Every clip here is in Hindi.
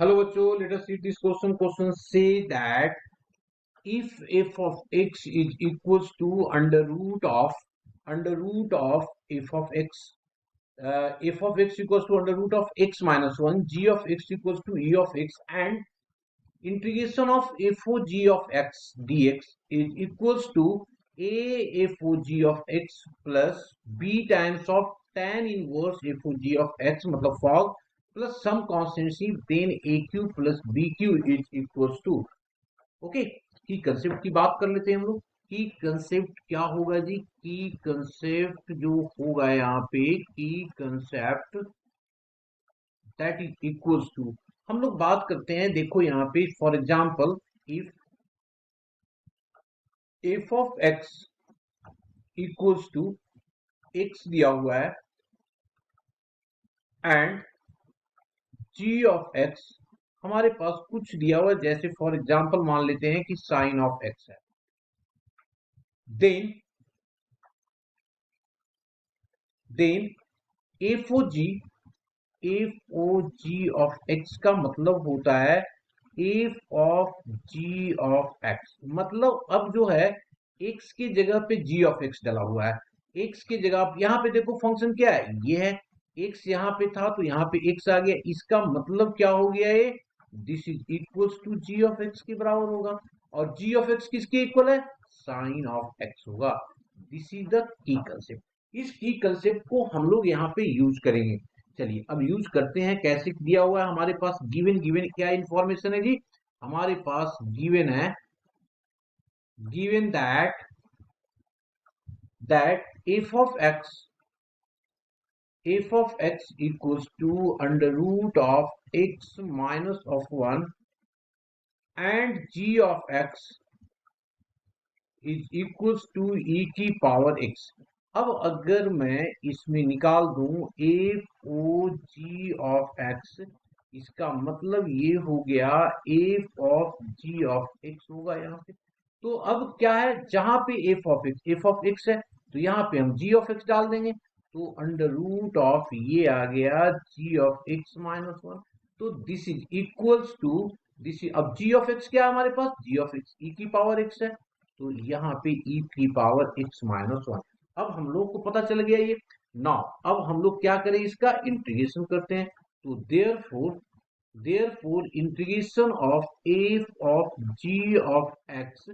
Hello बच्चों, let us see this question. Question say that if f of x is equals to under root of f of x, f of x equals to under root of x minus 1, g of x equals to e of x, and integration of f o g of x dx is equals to a f o g of x plus b times of tan inverse f o g of x मतलब fog plus some constancy, then aq plus bq is equals to okay. की कंसेप्ट की बात कर लेते हैं हम लोग। की कंसेप्ट क्या होगा जी? की कंसेप्ट जो होगा यहाँ पे, key concept that is equals to, हम लोग बात करते हैं, देखो यहाँ पे for example if f of x equals to x दिया हुआ है एंड g ऑफ x हमारे पास कुछ दिया हुआ है, जैसे फॉर एग्जांपल मान लेते हैं कि साइन ऑफ x है, then F O G of x का मतलब होता है F of G of x। मतलब अब जो है x की जगह पे g ऑफ x डला हुआ है। x की जगह यहाँ पे देखो फंक्शन क्या है, ये है x, यहाँ पे था तो यहाँ पे x आ गया। इसका मतलब क्या हो गया, ये this is equals to g of x के बराबर होगा। और g ऑफ x किसके इक्वल है? साइन ऑफ x होगा। This is the key concept. इस की कंसेप्ट को हम लोग यहाँ पे यूज करेंगे। चलिए अब यूज करते हैं। कैसे दिया हुआ है हमारे पास? गिवन क्या इंफॉर्मेशन है जी? हमारे पास गिवन है, given that f of x equals to under root of x minus of 1 and g of x is equals to e की पावर x। अब अगर मैं इसमें निकाल दूं F O G of X, इसका मतलब ये हो गया F of G of X होगा यहाँ पे। तो अब क्या है, जहां पे एफ ऑफ एक्स है तो यहाँ पे हम जी ऑफ एक्स डाल देंगे, तो अंडर रूट ऑफ ये आ गया जी ऑफ एक्स माइनस 1। तो this is equals to this. अब जी ऑफ एक्स क्या है हमारे पास? जी ऑफ एक्स ई की पावर एक्स है, तो यहाँ पे e की पावर x माइनस 1। अब हम लोग को पता चल गया ये। नाउ अब हम लोग क्या करें, इसका इंटीग्रेशन करते हैं। तो therefore integration of f of g of x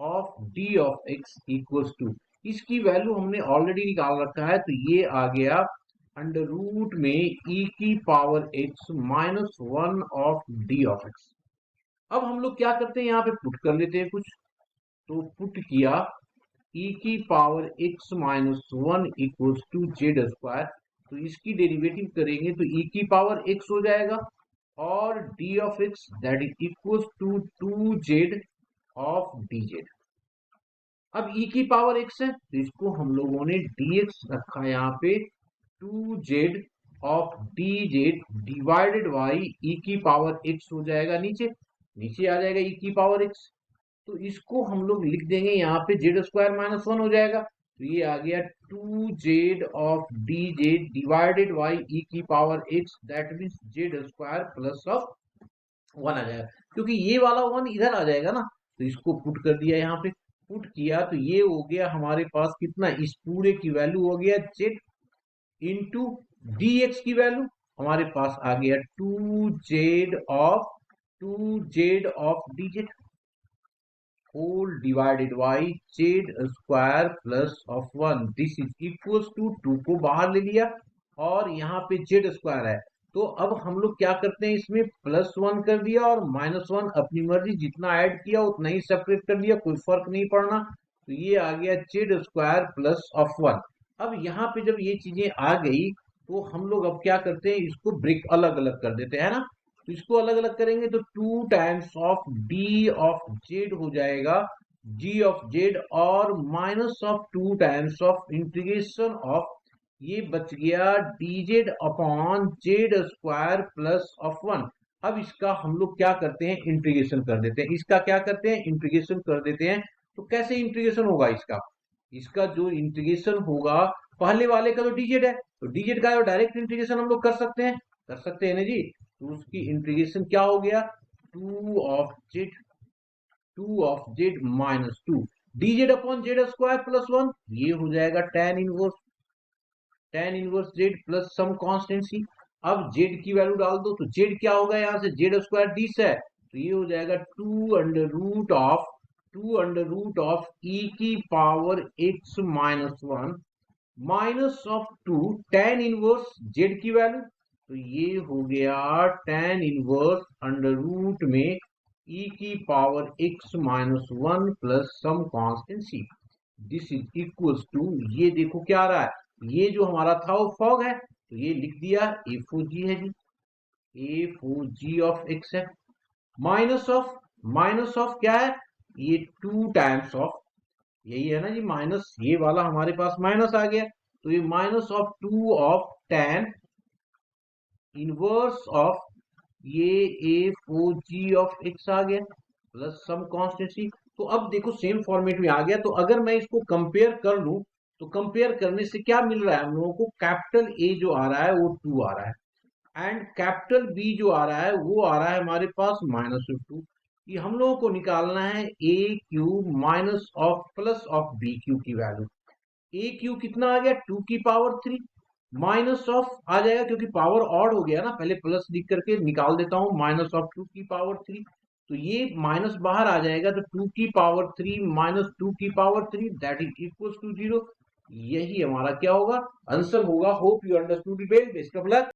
of d of x equals to, इसकी वैल्यू हमने ऑलरेडी निकाल रखा है, तो ये आ गया अंडर रूट में e की power x minus 1 of d of x। अब हम लोग क्या करते हैं, यहाँ पे पुट कर लेते हैं कुछ। तो पुट किया e की power x minus 1 equals to Z square, तो इसकी डेरिवेटिव करेंगे तो e की पावर x हो जाएगा और d of x that is equals to 2z of dz। अब e की पावर x है तो इसको हम लोगों ने dx रखा यहाँ पे, 2z of dz divided by e की पावर x हो जाएगा, नीचे नीचे आ जाएगा e की पावर x। तो इसको हम लोग लिख देंगे यहाँ पे जेड स्क्वायर माइनस 1 हो जाएगा, तो ये आ गया 2z of D Z divided by E की power x, that means Z square plus of 1 आ जाएगा, क्योंकि ये वाला 1 इधर आ जाएगा ना। तो इसको पुट कर दिया, यहाँ पे पुट किया तो ये हो गया हमारे पास कितना, इस पूरे की वैल्यू हो गया जेड इंटू डी एक्स की वैल्यू हमारे पास आ गया 2z of D z whole divided by z square plus of 1। This is equals to 2 को बाहर ले लिया और यहाँ पे जेड स्क्वायर है, तो अब हम लोग क्या करते हैं, इसमें प्लस 1 कर दिया और माइनस 1 अपनी मर्जी जितना ऐड किया उतना ही सेपरेट कर दिया, कोई फर्क नहीं पड़ना। तो ये आ गया जेड स्क्वायर प्लस ऑफ 1। अब यहाँ पे जब ये चीजें आ गई तो हम लोग अब क्या करते हैं, इसको ब्रेक अलग अलग कर देते हैं ना। तो इसको अलग अलग करेंगे तो 2 times of D of Z हो जाएगा जी ऑफ जेड, और minus of 2 times of integration of, ये बच गया dz upon Z square plus of 1। अब इसका हम लोग क्या करते हैं, इंटीग्रेशन कर देते हैं। इसका क्या करते हैं, इंटीग्रेशन कर देते हैं। तो कैसे इंटीग्रेशन होगा इसका? इसका जो इंटीग्रेशन होगा, पहले वाले का तो dz है, तो dz का डायरेक्ट इंटीग्रेशन हम लोग कर सकते हैं ना जी। तो उसकी इंटीग्रेशन क्या हो गया, 2 of Z minus 2 dz upon Z square plus 1, ये हो जाएगा tan inverse Z plus some constancy. अब जेड की वैल्यू डाल दो, तो जेड क्या होगा, यहाँ से जेड स्क्वायर 20 है, तो ये हो जाएगा 2 अंडर रूट ऑफ ई की power x minus 1 minus of 2 tan inverse Z की वैल्यू, तो ये हो गया tan इनवर्स अंडर रूट में ई की power x minus 1 plus some constancy. This is equals to, ये देखो क्या आ रहा है, ये जो हमारा था वो फॉग है, तो ये लिख दिया A4G है जी, A4G ऑफ x है, माइनस ऑफ क्या है, ये 2 टाइम्स ऑफ, यही है ना जी माइनस, ये वाला हमारे पास माइनस आ गया, तो ये minus of 2 of tan inverse of ये A4G ऑफ x आ गया प्लस सम कांस्टेंसी। तो अब देखो सेम फॉर्मेट में आ गया, तो अगर मैं इसको कंपेयर कर लूं, तो कंपेयर करने से क्या मिल रहा है हम लोगों को, कैपिटल A जो आ रहा है वो 2 आ रहा है, एंड कैपिटल B जो आ रहा है वो आ रहा है हमारे पास -2। ये हम लोगों को निकालना है A cube minus of plus of B cube की वैल्यू। ए क्यूब कितना आ गया, 2 की पावर 3 माइनस ऑफ आ जाएगा, क्योंकि पावर ऑड हो गया ना, पहले प्लस लिख करके निकाल देता हूं, माइनस ऑफ 2 की पावर 3, तो ये माइनस बाहर आ जाएगा, तो 2 की पावर 3 माइनस 2 की power 3 that is equals to 0। यही हमारा क्या होगा, आंसर होगा। Hope you understood well, best of luck.